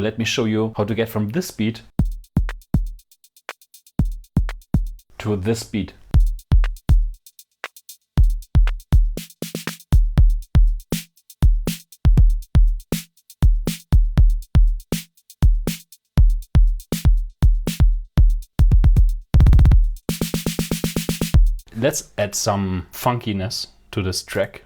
Let me show you how to get from this beat to this beat. Let's add some funkiness to this track.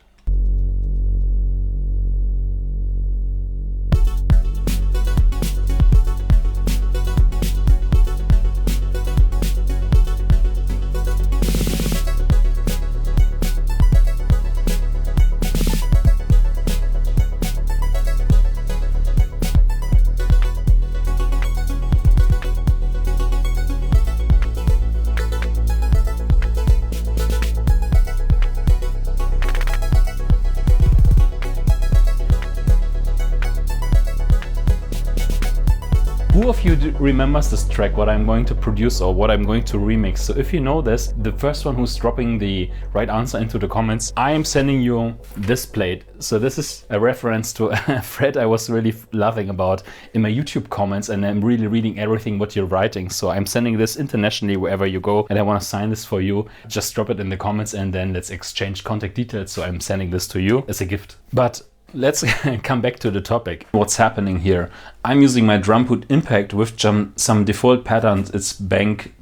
Who of you remembers this track, what I'm going to produce or what I'm going to remix? So if you know this, the first one who's dropping the right answer into the comments, I am sending you this plate. So this is a reference to a thread I was really laughing about in my YouTube comments, and I'm really reading everything what you're writing. So I'm sending this internationally wherever you go, and I want to sign this for you. Just drop it in the comments and then let's exchange contact details. So I'm sending this to you as a gift. But let's come back to the topic. What's happening here? I'm using my Drumbrute Impact with some default patterns. It's Bank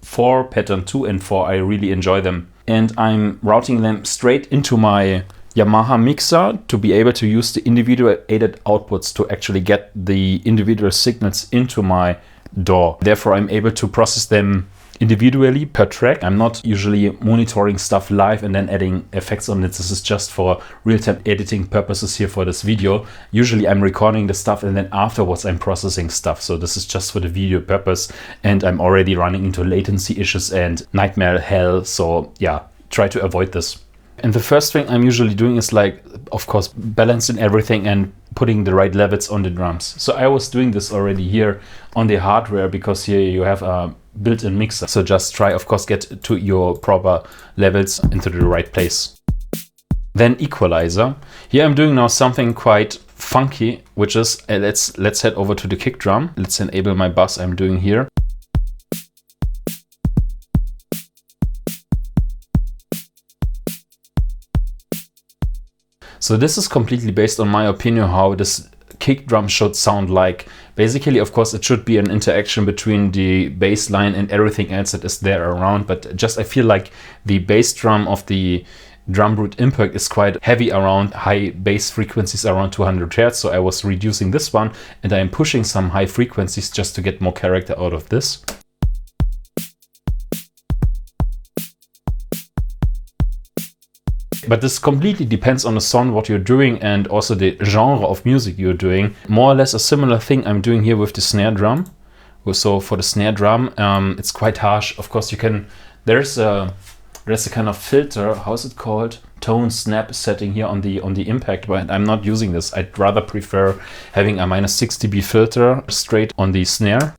4, Pattern 2 and 4. I really enjoy them. And I'm routing them straight into my Yamaha mixer to be able to use the individual aided outputs to actually get the individual signals into my DAW. Therefore, I'm able to process them individually per track. I'm not usually monitoring stuff live and then adding effects on it. This is just for real-time editing purposes here for this video. Usually I'm recording the stuff and then afterwards I'm processing stuff. So this is just for the video purpose, and I'm already running into latency issues and nightmare hell. So yeah, try to avoid this. And the first thing I'm usually doing is, like, of course, balancing everything and putting the right levels on the drums. So I was doing this already here on the hardware because here you have a built-in mixer. So just try, of course, get to your proper levels into the right place. Then Equalizer. Here I'm doing now something quite funky, which is, let's head over to the kick drum. Let's enable my bass I'm doing here. So this is completely based on my opinion how this kick drum should sound like. Basically, of course, it should be an interaction between the bass line and everything else that is there around. But just I feel like the bass drum of the Drumbrute Impact is quite heavy around high bass frequencies around 200 Hz. So I was reducing this one and I'm pushing some high frequencies just to get more character out of this. But this completely depends on the song, what you're doing, and also the genre of music you're doing. More or less a similar thing I'm doing here with the snare drum. So for the snare drum, it's quite harsh. Of course, you can. There's a kind of filter. How's it called? Tone snap setting here on the Impact, but I'm not using this. I'd rather prefer having a -6 dB filter straight on the snare.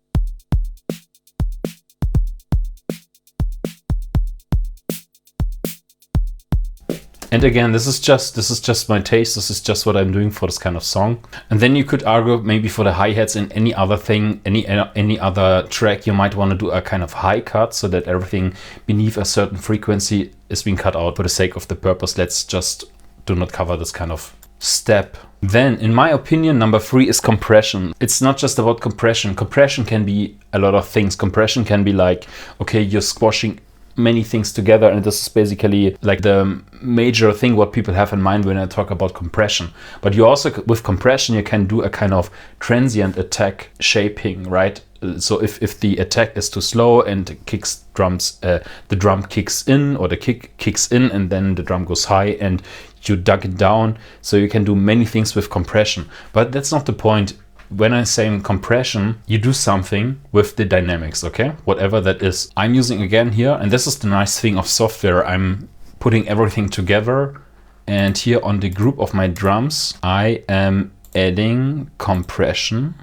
And again, this is just my taste. This is just what I'm doing for this kind of song. And then you could argue maybe for the hi-hats in any other thing, any other track, you might want to do a kind of high cut so that everything beneath a certain frequency is being cut out. For the sake of the purpose, let's just do not cover this kind of step. Then, in my opinion, number 3 is compression. It's not just about compression. Compression can be a lot of things. Compression can be like, okay, you're squashing many things together, and this is basically like the major thing what people have in mind when I talk about compression. But you also, with compression, you can do a kind of transient attack shaping, right? So if the attack is too slow and the drum kicks in, or the kick kicks in and then the drum goes high and you duck it down. So you can do many things with compression, but that's not the point. When I say compression, you do something with the dynamics, okay? Whatever that is. I'm using again here, and this is the nice thing of software. I'm putting everything together, and here on the group of my drums, I am adding compression.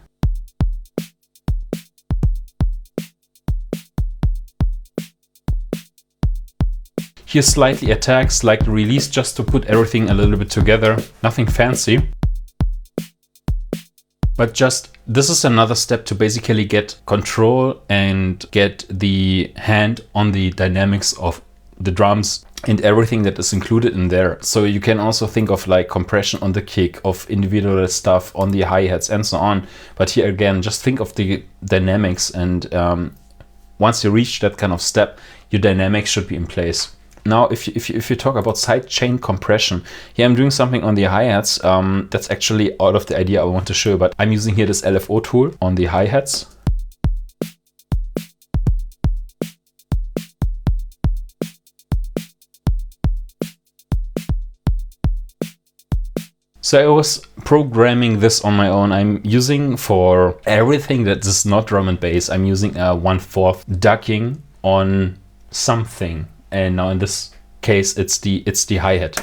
Here slightly attack, slightly release, just to put everything a little bit together. Nothing fancy. But just this is another step to basically get control and get the hand on the dynamics of the drums and everything that is included in there. So you can also think of like compression on the kick, of individual stuff on the hi-hats and so on. But here again, just think of the dynamics, and once you reach that kind of step, your dynamics should be in place. Now, if you talk about sidechain compression, here I'm doing something on the hi-hats that's actually out of the idea I want to show, but I'm using here this LFO tool on the hi-hats. So I was programming this on my own. I'm using for everything that is not drum and bass, I'm using a 1/4 ducking on something. And now in this case, it's the hi-hat.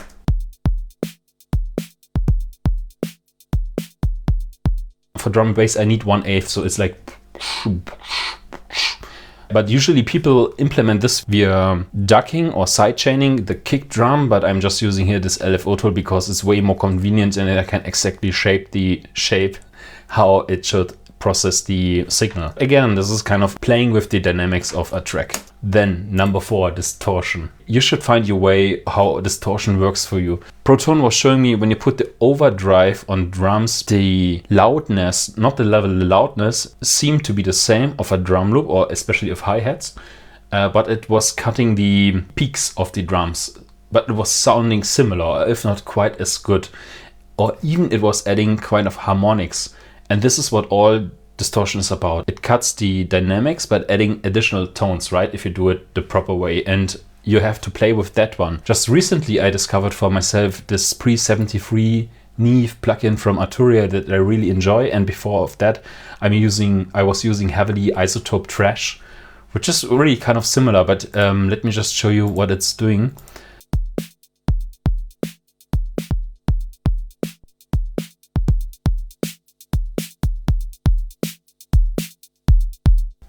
For drum and bass, I need 1/8, so it's like. But usually people implement this via ducking or sidechaining the kick drum, but I'm just using here this LFO tool because it's way more convenient and I can exactly shape how it should process the signal. Again, this is kind of playing with the dynamics of a track. Then number 4, distortion. You should find your way how distortion works for you. Proton was showing me when you put the overdrive on drums, the loudness, not the level, the loudness seemed to be the same of a drum loop, or especially of hi-hats, but it was cutting the peaks of the drums. But it was sounding similar, if not quite as good, or even it was adding kind of harmonics. And this is what all distortion is about. It cuts the dynamics, but adding additional tones, right? If you do it the proper way. And you have to play with that one. Just recently, I discovered for myself this Pre-73 Neve plugin from Arturia that I really enjoy. And before of that, I was using heavily Isotope Trash, which is really kind of similar. But let me just show you what it's doing.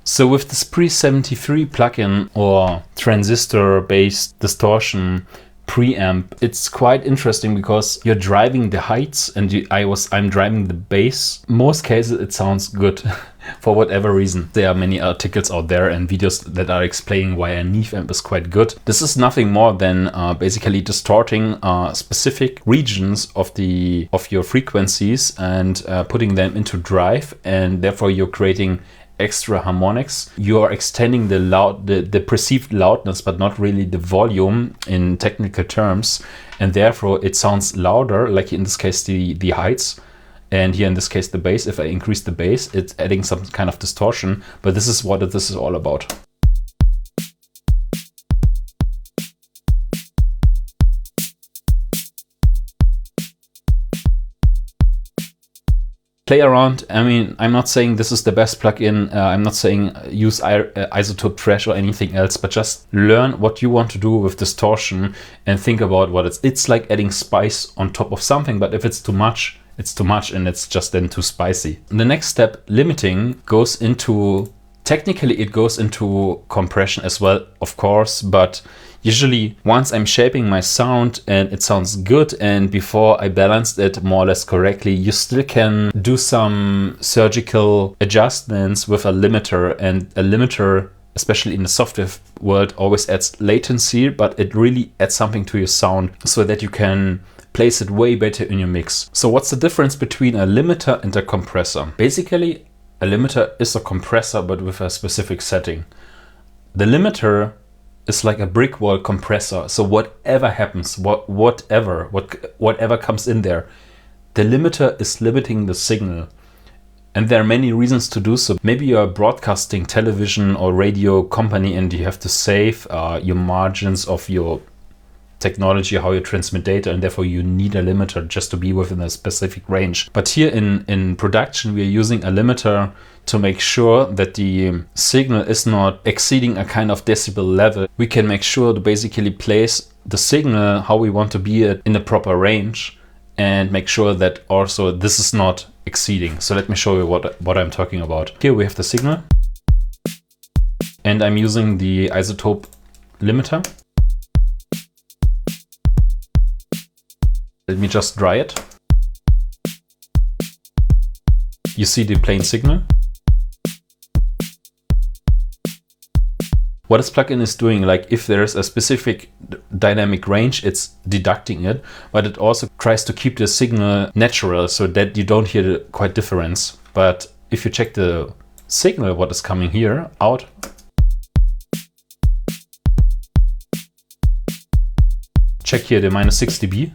So with this Pre-73 plugin or transistor-based distortion preamp, it's quite interesting because you're driving the heights and I'm driving the bass. Most cases it sounds good for whatever reason. There are many articles out there and videos that are explaining why a Neve amp is quite good. This is nothing more than basically distorting specific regions of your frequencies and putting them into drive, and therefore you're creating extra harmonics. You are extending the perceived loudness, but not really the volume in technical terms, and therefore it sounds louder, like in this case the heights, and here in this case the bass. If I increase the bass, it's adding some kind of distortion, but this is what this is all about. Play around. I mean, I'm not saying this is the best plugin. I'm not saying use Isotope Trash or anything else, but just learn what you want to do with distortion and think about what it's like adding spice on top of something. But if it's too much, it's too much and it's just then too spicy. The next step, limiting, goes into, technically it goes into compression as well, of course, but usually once I'm shaping my sound and it sounds good, and before I balanced it more or less correctly, you still can do some surgical adjustments with a limiter. And a limiter, especially in the software world, always adds latency, but it really adds something to your sound so that you can place it way better in your mix. So what's the difference between a limiter and a compressor? Basically, a limiter is a compressor, but with a specific setting. The limiter is like a brick wall compressor. So whatever happens, whatever comes in there, the limiter is limiting the signal. And there are many reasons to do so. Maybe you're a broadcasting television or radio company and you have to save your margins of your technology, how you transmit data, and therefore you need a limiter just to be within a specific range. But here in production, we are using a limiter to make sure that the signal is not exceeding a kind of decibel level. We can make sure to basically place the signal how we want to be in the proper range, and make sure that also this is not exceeding. So let me show you what I'm talking about. Here we have the signal, and I'm using the isotope limiter. Let me just dry it. you see the plain signal. What this plugin is doing, like if there's a specific dynamic range, it's deducting it, but it also tries to keep the signal natural so that you don't hear the quite difference. But if you check the signal, what is coming here out, check here the -6 dB.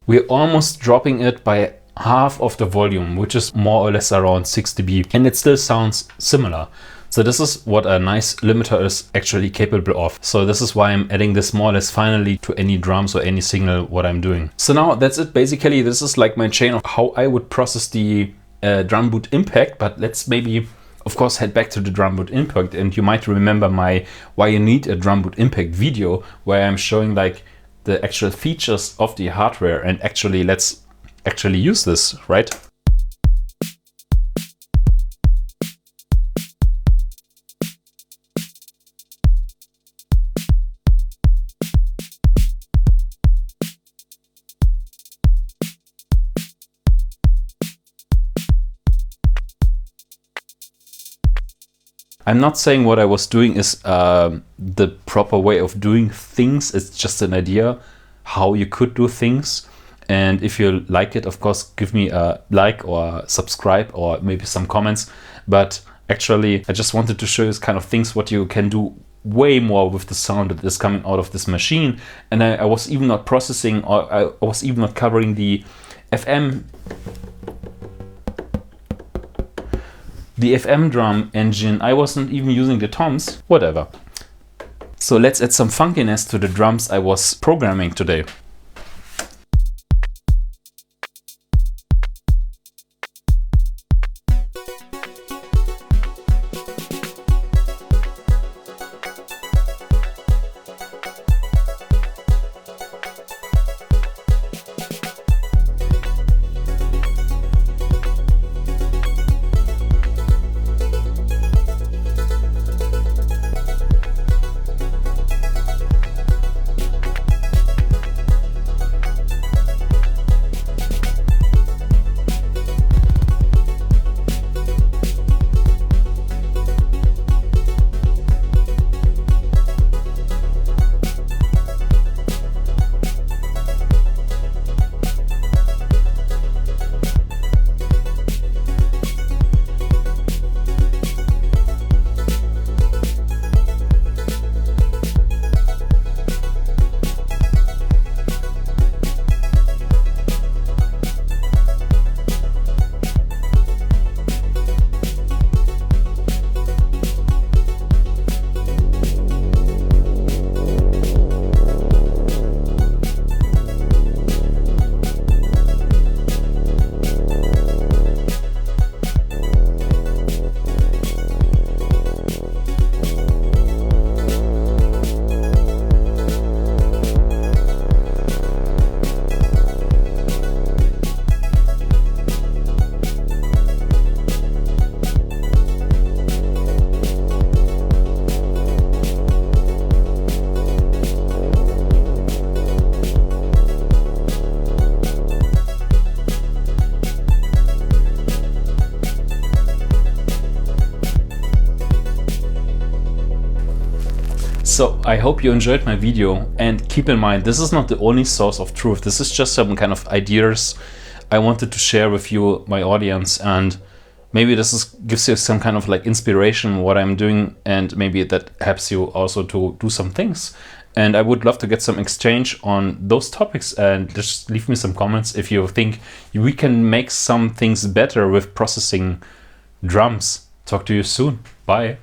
We're almost dropping it by half of the volume, which is more or less around 6 dB, and it still sounds similar. So this is what a nice limiter is actually capable of. So this is why I'm adding this more or less finally to any drums or any signal what I'm doing. So now that's it. Basically, this is like my chain of how I would process the Drumbrute Impact, but let's maybe of course head back to the Drumbrute Impact, and you might remember my why you need a Drumbrute Impact video where I'm showing like the actual features of the hardware, and actually let's actually use this, right? I'm not saying what I was doing is the proper way of doing things. It's just an idea how you could do things. And if you like it, of course, give me a like or subscribe or maybe some comments. But actually, I just wanted to show you kind of things what you can do way more with the sound that is coming out of this machine. And I was even not processing, or I was even not covering the FM drum engine. I wasn't even using the toms, whatever. So let's add some funkiness to the drums I was programming today. So I hope you enjoyed my video, and keep in mind, this is not the only source of truth. This is just some kind of ideas I wanted to share with you, my audience, and maybe this gives you some kind of like inspiration what I'm doing, and maybe that helps you also to do some things. And I would love to get some exchange on those topics, and just leave me some comments if you think we can make some things better with processing drums. Talk to you soon. Bye.